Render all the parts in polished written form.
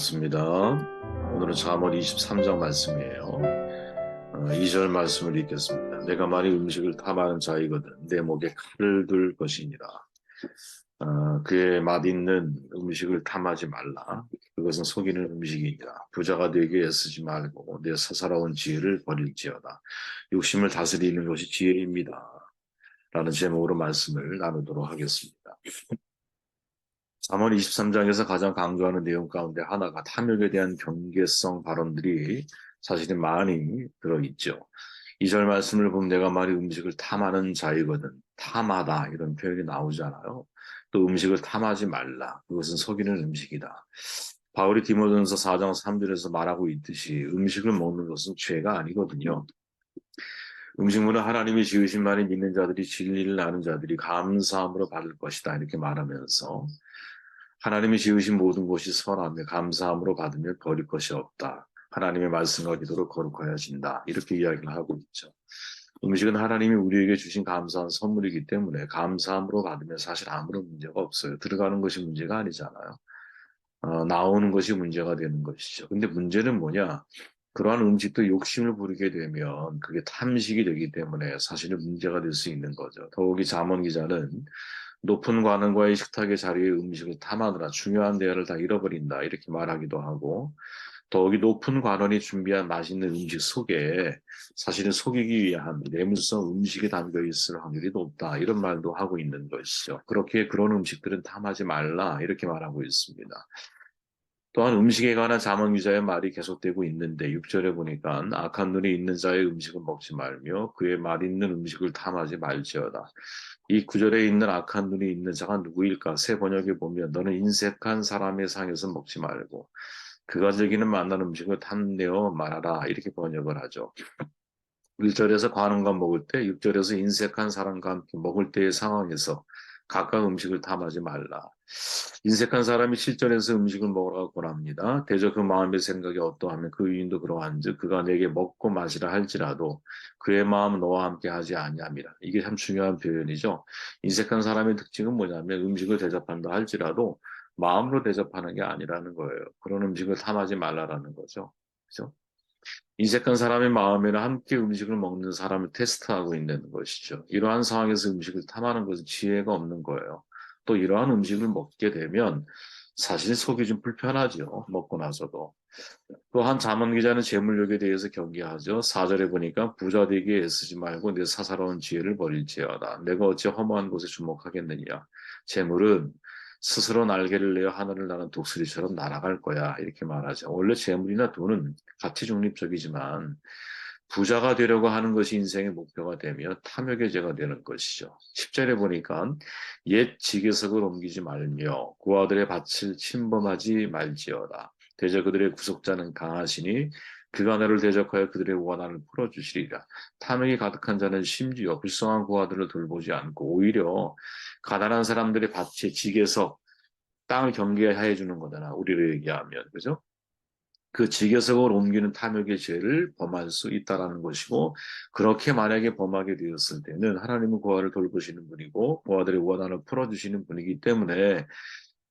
반갑습니다. 오늘은 잠언 23장 말씀이에요. 2절 말씀을 읽겠습니다. 내가 만일 음식을 탐하는 자이거든 내 목에 칼을 둘 것이니라. 그의 맛있는 음식을 탐하지 말라. 그것은 속이는 음식이니라. 부자가 되기 애쓰지 말고 내 사사로운 지혜를 버릴지어다. 욕심을 다스리는 것이 지혜입니다. 라는 제목으로 말씀을 나누도록 하겠습니다. 잠언 23장에서 가장 강조하는 내용 가운데 하나가 탐욕에 대한 경계성 발언들이 사실은 많이 들어있죠. 2절 말씀을 보면 내가 말이 음식을 탐하는 자이거든. 탐하다 이런 표현이 나오잖아요. 또 음식을 탐하지 말라. 그것은 속이는 음식이다. 바울이 디모데전서 4장 3절에서 말하고 있듯이 음식을 먹는 것은 죄가 아니거든요. 음식물은 하나님이 지으신 말이 믿는 자들이 진리를 아는 자들이 감사함으로 받을 것이다. 이렇게 말하면서 하나님이 지으신 모든 것이 선하며 감사함으로 받으며 버릴 것이 없다. 하나님의 말씀과 기도로 거룩하여진다. 이렇게 이야기를 하고 있죠. 음식은 하나님이 우리에게 주신 감사한 선물이기 때문에 감사함으로 받으면 사실 아무런 문제가 없어요. 들어가는 것이 문제가 아니잖아요. 나오는 것이 문제가 되는 것이죠. 근데 문제는 뭐냐? 그러한 음식도 욕심을 부리게 되면 그게 탐식이 되기 때문에 사실은 문제가 될 수 있는 거죠. 더욱이 잠언 기자는 높은 관원과의 식탁의 자리에 음식을 탐하느라 중요한 대화를 다 잃어버린다 이렇게 말하기도 하고 더욱이 높은 관원이 준비한 맛있는 음식 속에 사실은 속이기 위한 뇌물성 음식이 담겨 있을 확률이 높다 이런 말도 하고 있는 것이죠. 그렇게 그런 음식들은 탐하지 말라 이렇게 말하고 있습니다. 또한 음식에 관한 잠언 기자의 말이 계속되고 있는데 6절에 보니까 악한 눈이 있는 자의 음식을 먹지 말며 그의 맛있는 음식을 탐하지 말지어다. 이 구절에 있는 악한 눈이 있는 자가 누구일까? 새 번역에 보면 너는 인색한 사람의 상에서 먹지 말고 그가 즐기는 맛난 음식을 탐내어 말하라 이렇게 번역을 하죠. 1절에서 관원과 먹을 때 6절에서 인색한 사람과 함께 먹을 때의 상황에서 각각 음식을 탐하지 말라. 인색한 사람이 실전에서 음식을 먹으라고 권합니다. 대저 그 마음의 생각이 어떠하면 그 유인도 그러한즉 그가 내게 먹고 마시라 할지라도 그의 마음은 너와 함께 하지 아니함이라. 이게 참 중요한 표현이죠. 인색한 사람의 특징은 뭐냐면 음식을 대접한다 할지라도 마음으로 대접하는 게 아니라는 거예요. 그런 음식을 탐하지 말라라는 거죠. 그죠? 인색한 사람의 마음에는 함께 음식을 먹는 사람을 테스트하고 있는 것이죠. 이러한 상황에서 음식을 탐하는 것은 지혜가 없는 거예요. 또 이러한 음식을 먹게 되면 사실 속이 좀 불편하죠. 먹고 나서도. 또한 잠언 기자는 재물욕에 대해서 경계하죠. 4절에 보니까 부자 되기에 애쓰지 말고 내 사사로운 지혜를 버릴지어다. 내가 어찌 허무한 곳에 주목하겠느냐. 재물은 스스로 날개를 내어 하늘을 나는 독수리처럼 날아갈 거야. 이렇게 말하죠. 원래 재물이나 돈은 가치 중립적이지만 부자가 되려고 하는 것이 인생의 목표가 되며 탐욕의 죄가 되는 것이죠. 10절에 보니까 옛 지게석을 옮기지 말며 고아들의 밭을 침범하지 말지어다. 대저 그들의 구속자는 강하시니 그가 너를 대적하여 그들의 원한을 풀어주시리라. 탐욕이 가득한 자는 심지어 불쌍한 고아들을 돌보지 않고 오히려 가난한 사람들의 밭에 지게석 땅을 경계하여 주는 거잖아. 우리를 얘기하면 그죠? 그 지게석을 옮기는 탐욕의 죄를 범할 수 있다라는 것이고 그렇게 만약에 범하게 되었을 때는 하나님은 고아를 돌보시는 분이고 고아들의 원한을 풀어주시는 분이기 때문에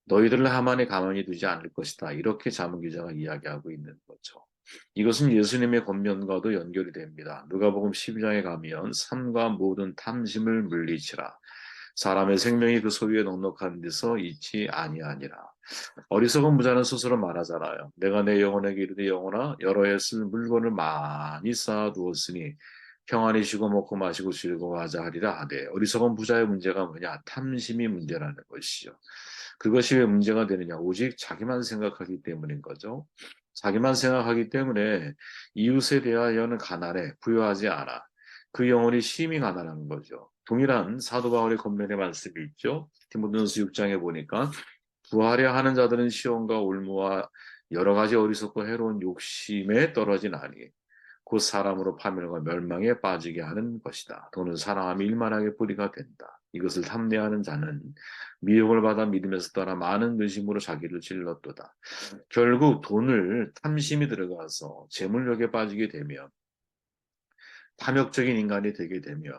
너희들을 하만에 가만히 두지 않을 것이다. 이렇게 자문 기자가 이야기하고 있는 거죠. 이것은 예수님의 권면과도 연결이 됩니다. 누가복음 12장에 가면 삶과 모든 탐심을 물리치라. 사람의 생명이 그 소유에 넉넉한 데서 있지 아니하니라. 어리석은 부자는 스스로 말하잖아요. 내가 내 영혼에게 이르되 영혼아 여러 해 쓸 물건을 많이 쌓아두었으니 평안히 쉬고 먹고 마시고 즐거워하자 하리라 하되 어리석은 부자의 문제가 뭐냐? 탐심이 문제라는 것이죠. 그것이 왜 문제가 되느냐? 오직 자기만 생각하기 때문인 거죠. 자기만 생각하기 때문에 이웃에 대하여는 가난해, 부유하지 않아. 그 영혼이 심히 가난한 거죠. 동일한 사도 바울의 권면의 말씀이 있죠. 디모데전서 6장에 보니까 부하려 하는 자들은 시험과 올무와 여러 가지 어리석고 해로운 욕심에 떨어진 아니 곧 사람으로 파멸과 멸망에 빠지게 하는 것이다. 돈은 사랑함이 일만하게 뿌리가 된다. 이것을 탐내하는 자는 미혹을 받아 믿음에서 떠나 많은 근심으로 자기를 찔렀도다. 결국 돈을 탐심이 들어가서 재물욕에 빠지게 되면 탐욕적인 인간이 되게 되면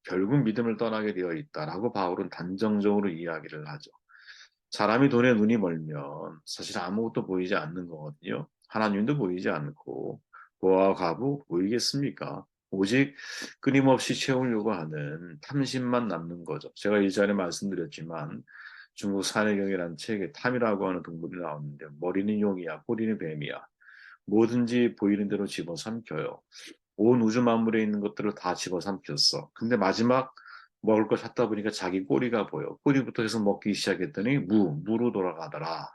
결국 믿음을 떠나게 되어 있다라고 바울은 단정적으로 이야기를 하죠. 사람이 돈에 눈이 멀면 사실 아무것도 보이지 않는 거거든요. 하나님도 보이지 않고 고아와 과부 보이겠습니까? 오직 끊임없이 채우려고 하는 탐심만 남는 거죠. 제가 이전에 말씀드렸지만 중국 산해경이라는 책에 탐이라고 하는 동물이 나오는데 머리는 용이야, 꼬리는 뱀이야. 뭐든지 보이는 대로 집어삼켜요. 온 우주 만물에 있는 것들을 다 집어삼켰어. 근데 마지막 먹을 걸 찾다 보니까 자기 꼬리가 보여. 꼬리부터 해서 먹기 시작했더니 무로 돌아가더라.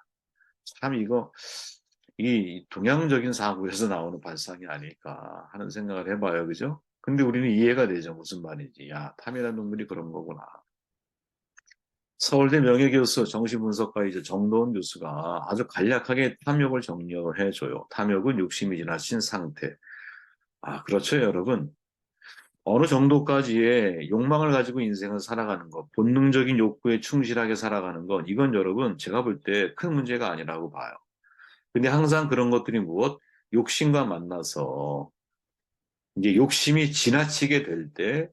참 이 동양적인 사고에서 나오는 발상이 아닐까 하는 생각을 해봐요. 그죠? 근데 우리는 이해가 되죠. 무슨 말인지. 야, 탐이라는 동물이 그런 거구나. 서울대 명예교수 정신분석가이자 정도원 교수가 아주 간략하게 탐욕을 정리를 해줘요. 탐욕은 욕심이 지나친 상태. 아, 그렇죠, 여러분. 어느 정도까지의 욕망을 가지고 인생을 살아가는 것, 본능적인 욕구에 충실하게 살아가는 것, 이건 여러분 제가 볼 때 큰 문제가 아니라고 봐요. 근데 항상 그런 것들이 무엇? 욕심과 만나서 이제 욕심이 지나치게 될 때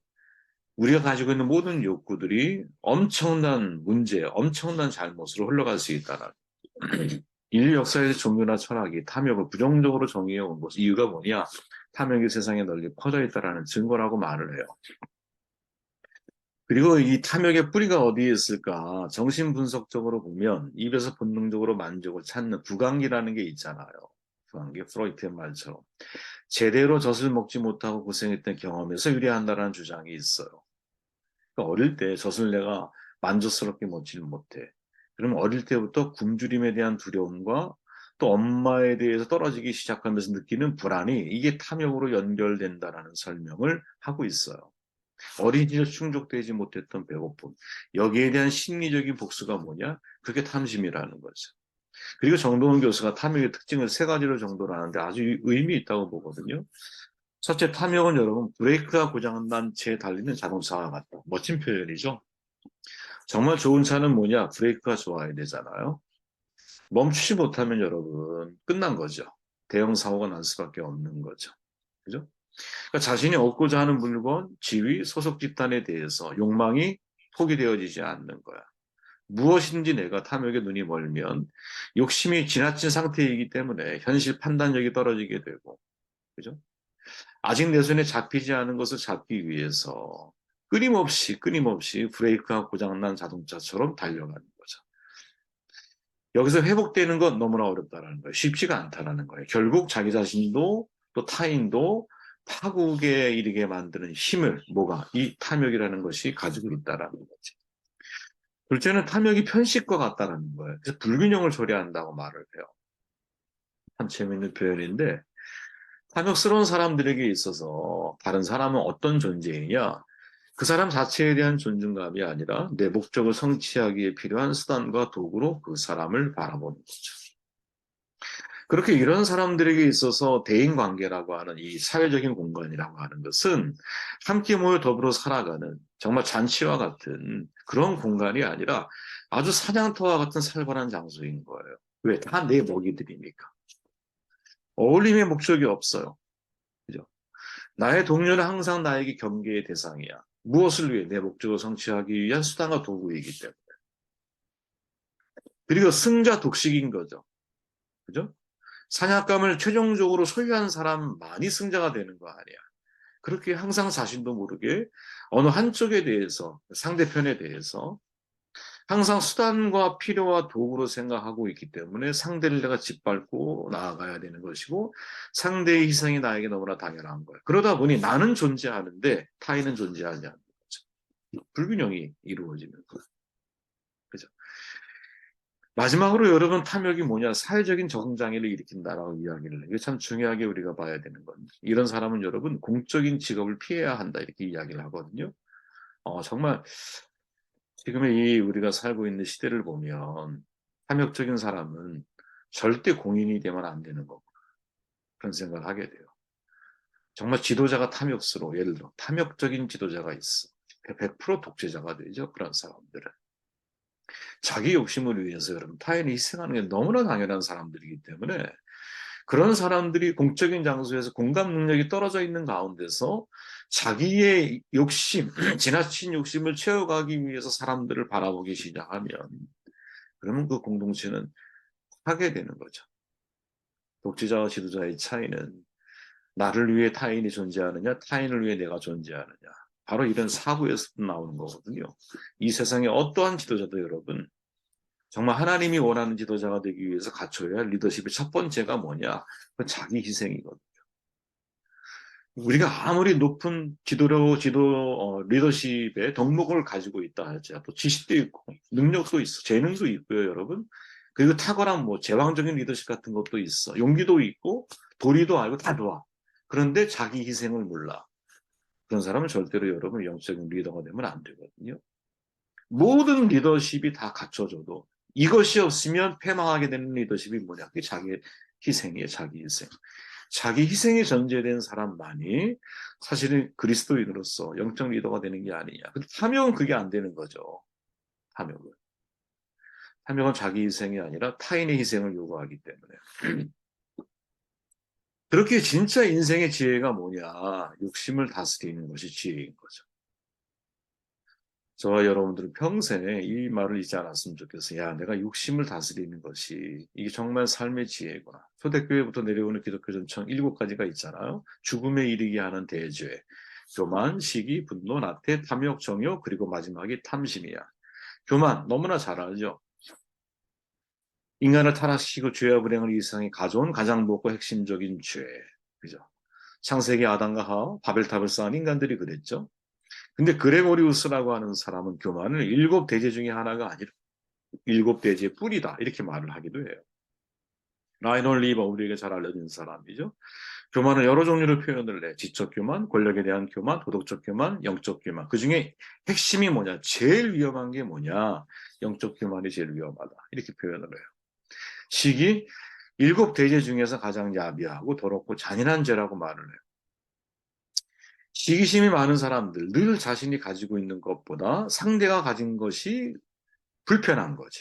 우리가 가지고 있는 모든 욕구들이 엄청난 문제, 엄청난 잘못으로 흘러갈 수 있다는 인류 역사에서 종교나 철학이 탐욕을 부정적으로 정의해 온 것, 이유가 뭐냐? 탐욕이 세상에 널리 퍼져 있다는 증거라고 말을 해요. 그리고 이 탐욕의 뿌리가 어디에 있을까? 정신분석적으로 보면 입에서 본능적으로 만족을 찾는 구강기라는 게 있잖아요. 구강기, 프로이트의 말처럼. 제대로 젖을 먹지 못하고 고생했던 경험에서 유래한다는 주장이 있어요. 그러니까 어릴 때 젖을 내가 만족스럽게 먹지를 못해. 그러면 어릴 때부터 굶주림에 대한 두려움과 또 엄마에 대해서 떨어지기 시작하면서 느끼는 불안이 이게 탐욕으로 연결된다라는 설명을 하고 있어요. 어린 시절 충족되지 못했던 배고픔. 여기에 대한 심리적인 복수가 뭐냐? 그게 탐심이라는 거죠. 그리고 정동원 교수가 탐욕의 특징을 세 가지로 정도를 하는데 아주 의미 있다고 보거든요. 첫째, 탐욕은 여러분 브레이크가 고장난 채 달리는 자동차와 같다. 멋진 표현이죠. 정말 좋은 차는 뭐냐? 브레이크가 좋아야 되잖아요. 멈추지 못하면 여러분 끝난 거죠. 대형 사고가 날 수밖에 없는 거죠. 그죠? 그러니까 자신이 얻고자 하는 물건, 지위, 소속 집단에 대해서 욕망이 포기되어지지 않는 거야. 무엇인지 내가 탐욕에 눈이 멀면 욕심이 지나친 상태이기 때문에 현실 판단력이 떨어지게 되고, 그죠? 아직 내 손에 잡히지 않은 것을 잡기 위해서 끊임없이 브레이크가 고장난 자동차처럼 달려가는 거죠. 여기서 회복되는 건 너무나 어렵다는 거예요. 쉽지가 않다는 거예요. 결국 자기 자신도 또 타인도 파국에 이르게 만드는 힘을 이 탐욕이라는 것이 가지고 있다라는 거죠. 둘째는 탐욕이 편식과 같다라는 거예요. 그래서 불균형을 초래한다고 말을 해요. 참 재밌는 표현인데 탐욕스러운 사람들에게 있어서 다른 사람은 어떤 존재이냐? 그 사람 자체에 대한 존중감이 아니라 내 목적을 성취하기에 필요한 수단과 도구로 그 사람을 바라보는 거죠. 그렇게 이런 사람들에게 있어서 대인관계라고 하는 이 사회적인 공간이라고 하는 것은 함께 모여 더불어 살아가는 정말 잔치와 같은 그런 공간이 아니라 아주 사냥터와 같은 살벌한 장소인 거예요. 왜? 다 내 먹이들이니까. 어울림의 목적이 없어요. 그죠? 나의 동료는 항상 나에게 경계의 대상이야. 무엇을 위해? 내 목적을 성취하기 위한 수단과 도구이기 때문에. 그리고 승자 독식인 거죠. 그죠? 사냥감을 최종적으로 소유한 사람만이 승자가 되는 거 아니야. 그렇게 항상 자신도 모르게 어느 한쪽에 대해서, 상대편에 대해서 항상 수단과 필요와 도구로 생각하고 있기 때문에 상대를 내가 짓밟고 나아가야 되는 것이고 상대의 희생이 나에게 너무나 당연한 거예요. 그러다 보니 나는 존재하는데 타인은 존재하지 않는 거죠. 불균형이 이루어지는 거예요. 그죠? 마지막으로 여러분 탐욕이 뭐냐? 사회적인 적응장애를 일으킨다라고 이야기를 해요. 이게 참 중요하게 우리가 봐야 되는 건데 이런 사람은 여러분 공적인 직업을 피해야 한다 이렇게 이야기를 하거든요. 정말 지금의 이 우리가 살고 있는 시대를 보면 탐욕적인 사람은 절대 공인이 되면 안 되는 거고 그런 생각을 하게 돼요. 정말 지도자가 탐욕스러워. 예를 들어 탐욕적인 지도자가 있어. 100% 독재자가 되죠. 그런 사람들은. 자기 욕심을 위해서 여러분 타인을 희생하는 게 너무나 당연한 사람들이기 때문에 그런 사람들이 공적인 장소에서 공감 능력이 떨어져 있는 가운데서 자기의 욕심, 지나친 욕심을 채워가기 위해서 사람들을 바라보기 시작하면 그러면 그 공동체는 파괴되는 거죠. 독재자와 지도자의 차이는 나를 위해 타인이 존재하느냐, 타인을 위해 내가 존재하느냐. 바로 이런 사고에서 나오는 거거든요. 이 세상에 어떠한 지도자도 여러분, 정말 하나님이 원하는 지도자가 되기 위해서 갖춰야 할 리더십의 첫 번째가 뭐냐? 그건 자기 희생이거든요. 우리가 아무리 높은 리더십의 덕목을 가지고 있다 할지라도 지식도 있고, 능력도 있어, 재능도 있고요, 여러분. 그리고 탁월한 제왕적인 리더십 같은 것도 있어. 용기도 있고, 도리도 알고 다 좋아. 그런데 자기 희생을 몰라. 그런 사람은 절대로 여러분 영적인 리더가 되면 안 되거든요. 모든 리더십이 다 갖춰져도 이것이 없으면 패망하게 되는 리더십이 뭐냐? 그게 자기 희생이에요, 자기 희생. 자기 희생이 전제된 사람만이 사실은 그리스도인으로서 영적 리더가 되는 게 아니냐. 근데 탐욕은 그게 안 되는 거죠. 탐욕은. 탐욕은 자기 희생이 아니라 타인의 희생을 요구하기 때문에. 그렇게 진짜 인생의 지혜가 뭐냐? 욕심을 다스리는 것이 지혜인 거죠. 저와 여러분들은 평생에 이 말을 잊지 않았으면 좋겠어요. 야, 내가 욕심을 다스리는 것이 이게 정말 삶의 지혜구나. 초대교회부터 내려오는 기독교 전청 7가지가 있잖아요. 죽음에 이르게 하는 대죄, 교만, 시기, 분노, 나태, 탐욕, 정욕, 그리고 마지막이 탐심이야. 교만 너무나 잘 알죠. 인간을 타락시키고 죄와 불행을 이 세상에 가져온 가장 높고 핵심적인 죄. 그죠? 창세기 아담과 하와, 바벨탑을 쌓은 인간들이 그랬죠. 근데 그레고리우스라고 하는 사람은 교만을 7대죄 중에 하나가 아니라 7대죄의 뿌리다 이렇게 말을 하기도 해요. 라이널 리버 우리에게 잘 알려진 사람이죠. 교만은 여러 종류로 표현을 해. 지적 교만, 권력에 대한 교만, 도덕적 교만, 영적 교만. 그중에 핵심이 뭐냐? 제일 위험한 게 뭐냐? 영적 교만이 제일 위험하다. 이렇게 표현을 해요. 시기, 7대죄 중에서 가장 야비하고 더럽고 잔인한 죄라고 말을 해요. 시기심이 많은 사람들, 늘 자신이 가지고 있는 것보다 상대가 가진 것이 불편한 거지.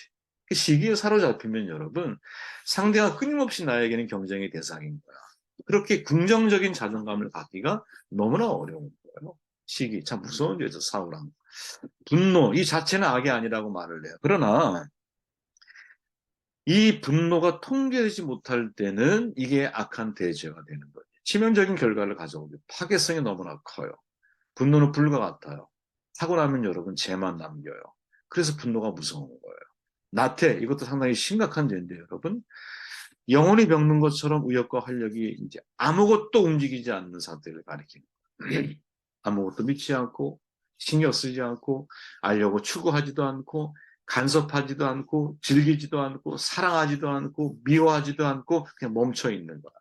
시기에 사로잡히면 여러분, 상대가 끊임없이 나에게는 경쟁의 대상인 거야. 그렇게 긍정적인 자존감을 갖기가 너무나 어려운 거예요. 시기, 참 무서운 죄죠, 사울함. 분노, 이 자체는 악이 아니라고 말을 해요. 그러나 이 분노가 통제되지 못할 때는 이게 악한 대죄가 되는 거예요. 치명적인 결과를 가져오고 파괴성이 너무나 커요. 분노는 불과 같아요. 사고 나면 여러분 죄만 남겨요. 그래서 분노가 무서운 거예요. 나태, 이것도 상당히 심각한 죄인데 여러분, 영혼이 병든 것처럼 의욕과 활력이 이제 아무것도 움직이지 않는 상태를 가리키는 거예요. 아무것도 믿지 않고 신경 쓰지 않고 알려고 추구하지도 않고 간섭하지도 않고 즐기지도 않고 사랑하지도 않고 미워하지도 않고 그냥 멈춰 있는 거야.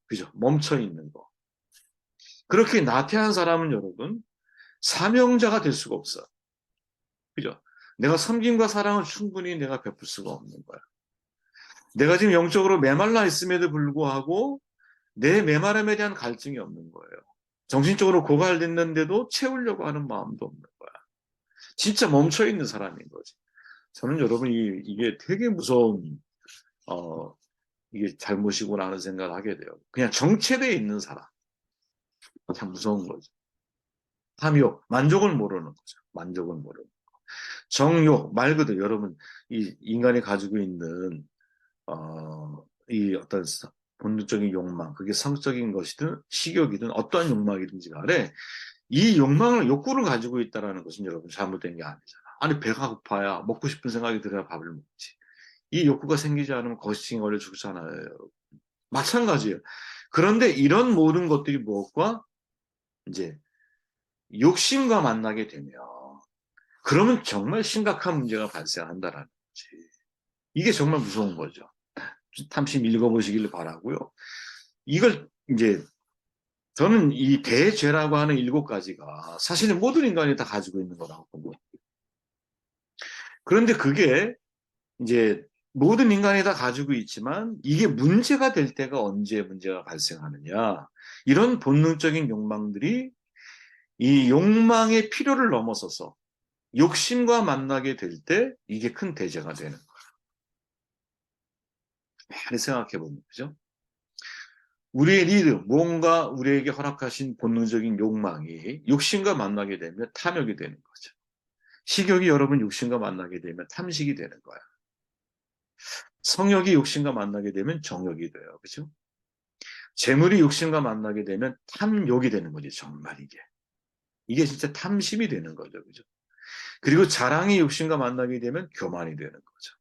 그죠? 멈춰 있는 거. 그렇게 나태한 사람은 여러분 사명자가 될 수가 없어. 그죠? 내가 섬김과 사랑을 충분히 내가 베풀 수가 없는 거야. 내가 지금 영적으로 메말라 있음에도 불구하고 내 메마름에 대한 갈증이 없는 거예요. 정신적으로 고갈됐는데도 채우려고 하는 마음도 없는 거야. 진짜 멈춰있는 사람인 거지. 저는 여러분 이게 되게 무서운 이게 잘못이구나 하는 생각을 하게 돼요. 그냥 정체되어 있는 사람. 참 무서운 거죠. 탐욕, 만족을 모르는 거죠. 만족을 모르는 거. 정욕, 말 그대로 여러분 이 인간이 가지고 있는 이 어떤 본능적인 욕망, 그게 성적인 것이든 식욕이든 어떠한 욕망이든지 간에 이 욕구를 가지고 있다는 것은 여러분 잘못된 게 아니잖아. 아니 배가 고파야 먹고 싶은 생각이 들어야 밥을 먹지. 이 욕구가 생기지 않으면 거시증에 걸려 죽잖아요, 여러분. 마찬가지예요. 그런데 이런 모든 것들이 무엇과 이제 욕심과 만나게 되면 그러면 정말 심각한 문제가 발생한다라는 거지. 이게 정말 무서운 거죠. 탐심 읽어보시길 바라고요. 이걸 이제 저는 이 대죄라고 하는 7가지가 사실은 모든 인간이 다 가지고 있는 거라고 봅니다. 그런데 그게 이제 모든 인간이 다 가지고 있지만 이게 문제가 될 때가 언제 문제가 발생하느냐. 이런 본능적인 욕망들이 이 욕망의 필요를 넘어서서 욕심과 만나게 될 때 이게 큰 대죄가 되는 거예요. 많이 생각해 보면 그죠? 우리의 리드, 뭔가 우리에게 허락하신 본능적인 욕망이 욕심과 만나게 되면 탐욕이 되는 거죠. 식욕이 여러분 욕심과 만나게 되면 탐식이 되는 거야. 성욕이 욕심과 만나게 되면 정욕이 돼요. 그죠? 재물이 욕심과 만나게 되면 탐욕이 되는 거지, 정말 이게. 이게 진짜 탐심이 되는 거죠. 그죠? 그리고 자랑이 욕심과 만나게 되면 교만이 되는 거죠.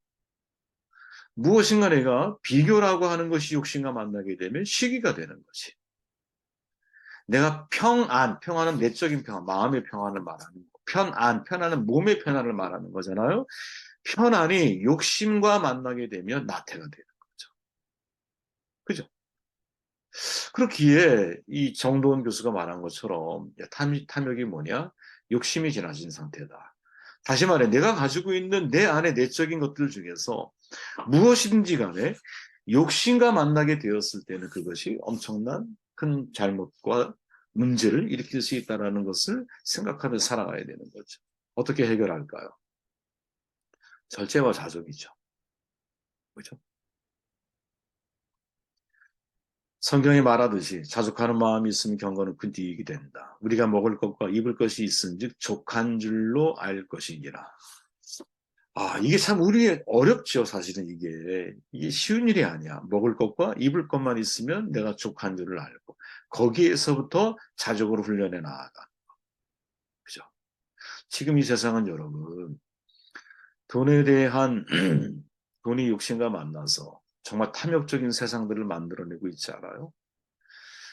무엇인가 내가 비교라고 하는 것이 욕심과 만나게 되면 시기가 되는 거지. 내가 평안은 내적인 평안, 마음의 평안을 말하는 거. 편안은 몸의 편안을 말하는 거잖아요. 편안이 욕심과 만나게 되면 나태가 되는 거죠. 그죠? 그렇기에 이 정도원 교수가 말한 것처럼 탐욕이 뭐냐? 욕심이 지나친 상태다. 다시 말해 내가 가지고 있는 내 안의 내적인 것들 중에서 무엇이든지 간에 욕심과 만나게 되었을 때는 그것이 엄청난 큰 잘못과 문제를 일으킬 수 있다는 것을 생각하며 살아가야 되는 거죠. 어떻게 해결할까요? 절제와 자족이죠. 그렇죠? 성경이 말하듯이 자족하는 마음이 있으면 경건은 큰 득이 된다. 우리가 먹을 것과 입을 것이 있은즉 족한 줄로 알 것이니라. 이게 참 우리 어렵죠, 사실은 이게 쉬운 일이 아니야. 먹을 것과 입을 것만 있으면 내가 족한 줄을 알고 거기에서부터 자족으로 훈련해 나아가. 그죠? 지금 이 세상은 여러분 돈에 대한 돈이 욕심과 만나서 정말 탐욕적인 세상들을 만들어내고 있지 않아요?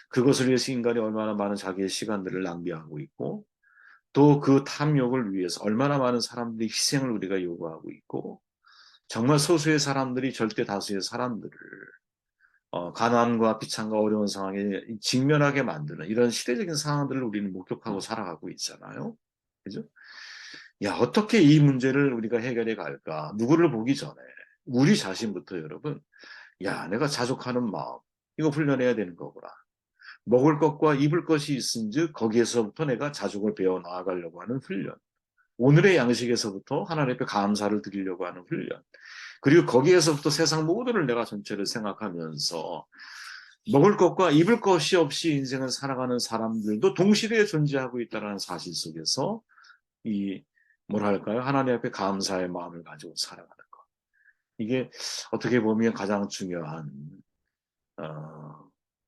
그것을 위해서 인간이 얼마나 많은 자기의 시간들을 낭비하고 있고 또 그 탐욕을 위해서 얼마나 많은 사람들이 희생을 우리가 요구하고 있고 정말 소수의 사람들이 절대 다수의 사람들을 가난과 비참과 어려운 상황에 직면하게 만드는 이런 시대적인 상황들을 우리는 목격하고 살아가고 있잖아요. 그죠? 야, 어떻게 이 문제를 우리가 해결해 갈까? 누구를 보기 전에 우리 자신부터 여러분, 야, 내가 자족하는 마음, 이거 훈련해야 되는 거구나. 먹을 것과 입을 것이 있은즉 거기에서부터 내가 자족을 배워 나아가려고 하는 훈련. 오늘의 양식에서부터 하나님 앞에 감사를 드리려고 하는 훈련. 그리고 거기에서부터 세상 모두를 내가 전체를 생각하면서 먹을 것과 입을 것이 없이 인생을 살아가는 사람들도 동시대에 존재하고 있다는 사실 속에서 이 뭐랄까요? 하나님 앞에 감사의 마음을 가지고 살아가는 것. 이게 어떻게 보면 가장 중요한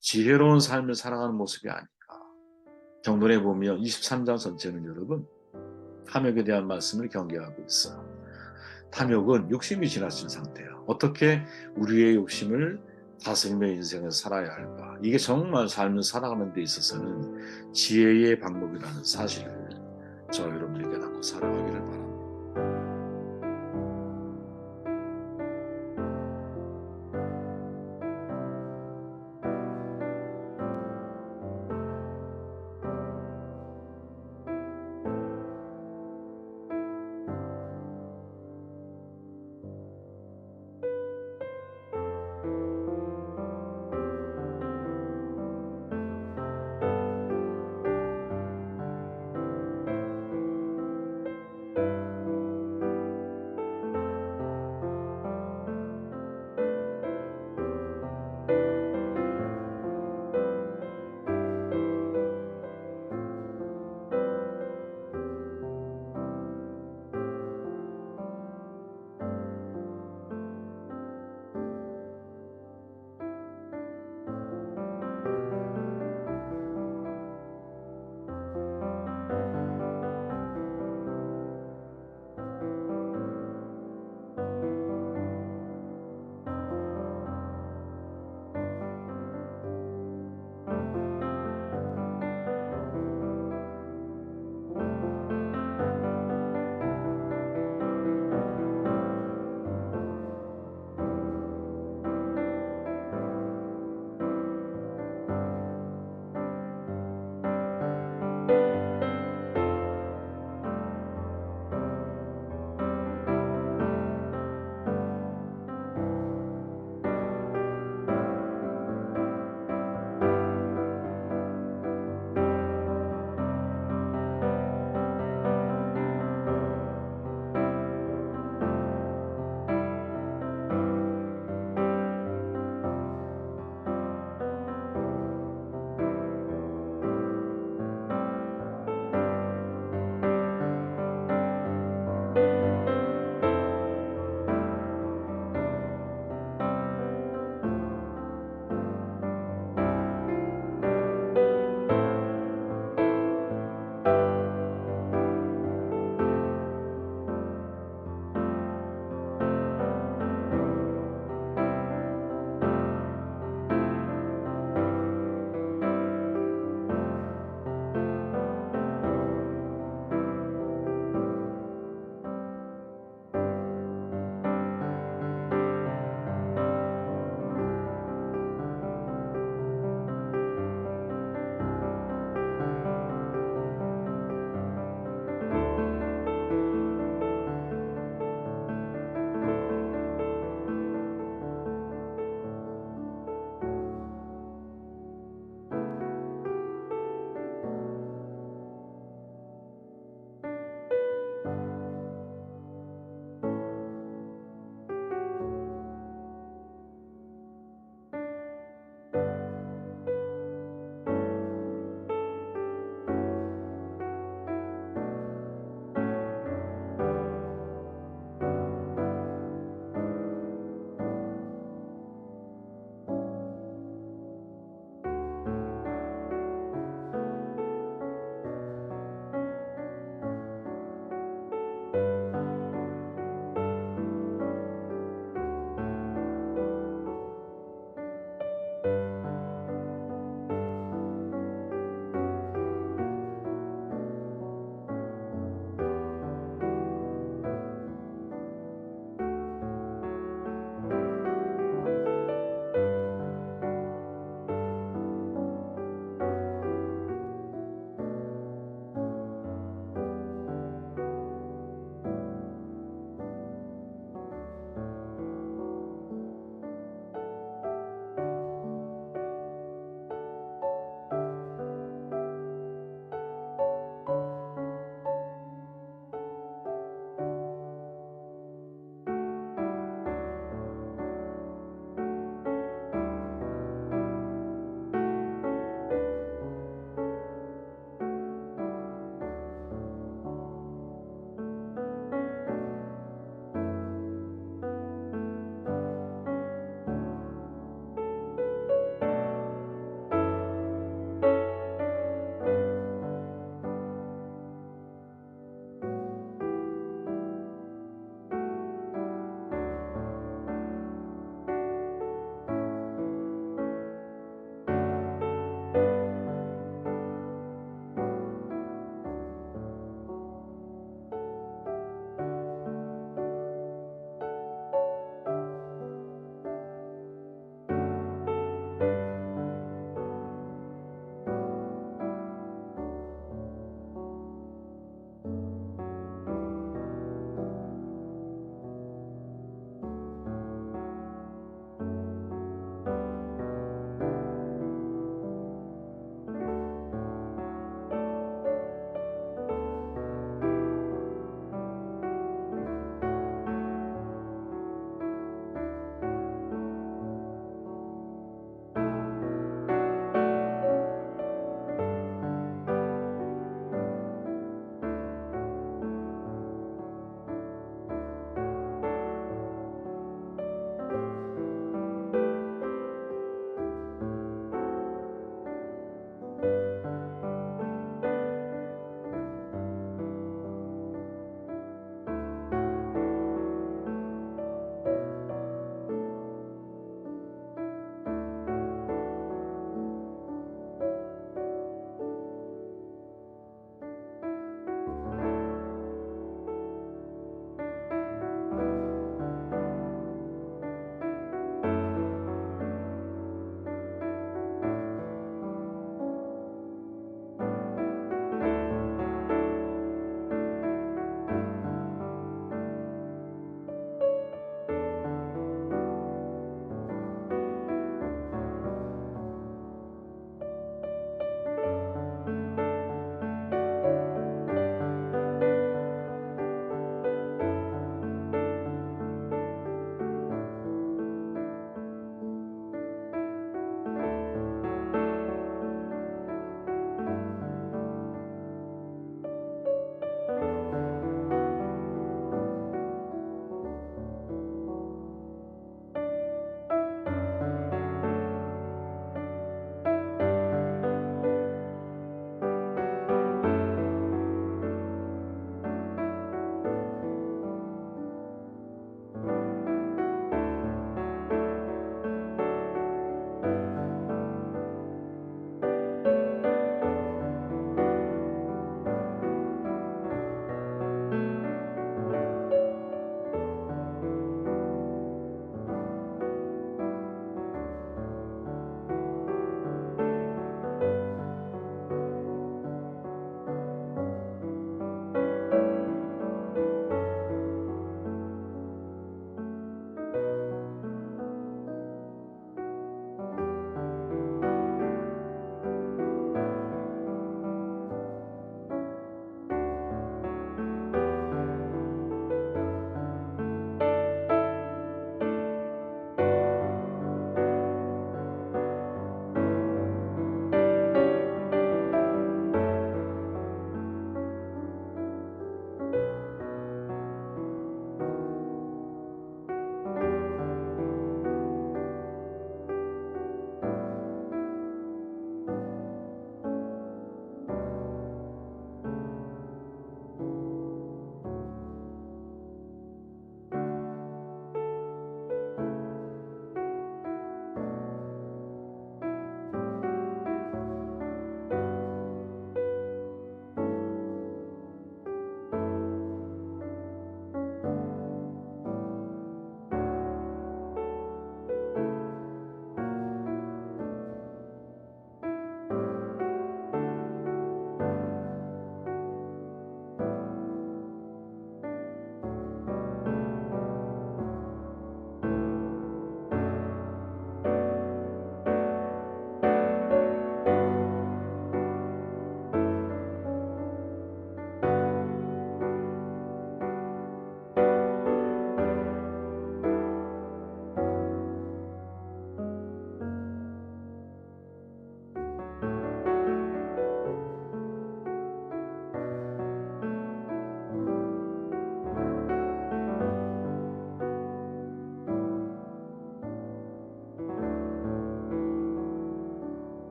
지혜로운 삶을 살아가는 모습이 아닐까. 정돈에 보면 23장 전체는 여러분 탐욕에 대한 말씀을 경계하고 있어요. 탐욕은 욕심이 지나친 상태야. 어떻게 우리의 욕심을 다스리며 인생을 살아야 할까? 이게 정말 삶을 살아가는 데 있어서는 지혜의 방법이라는 사실을 저 여러분에게 갖고 살아가기를 바랍니다.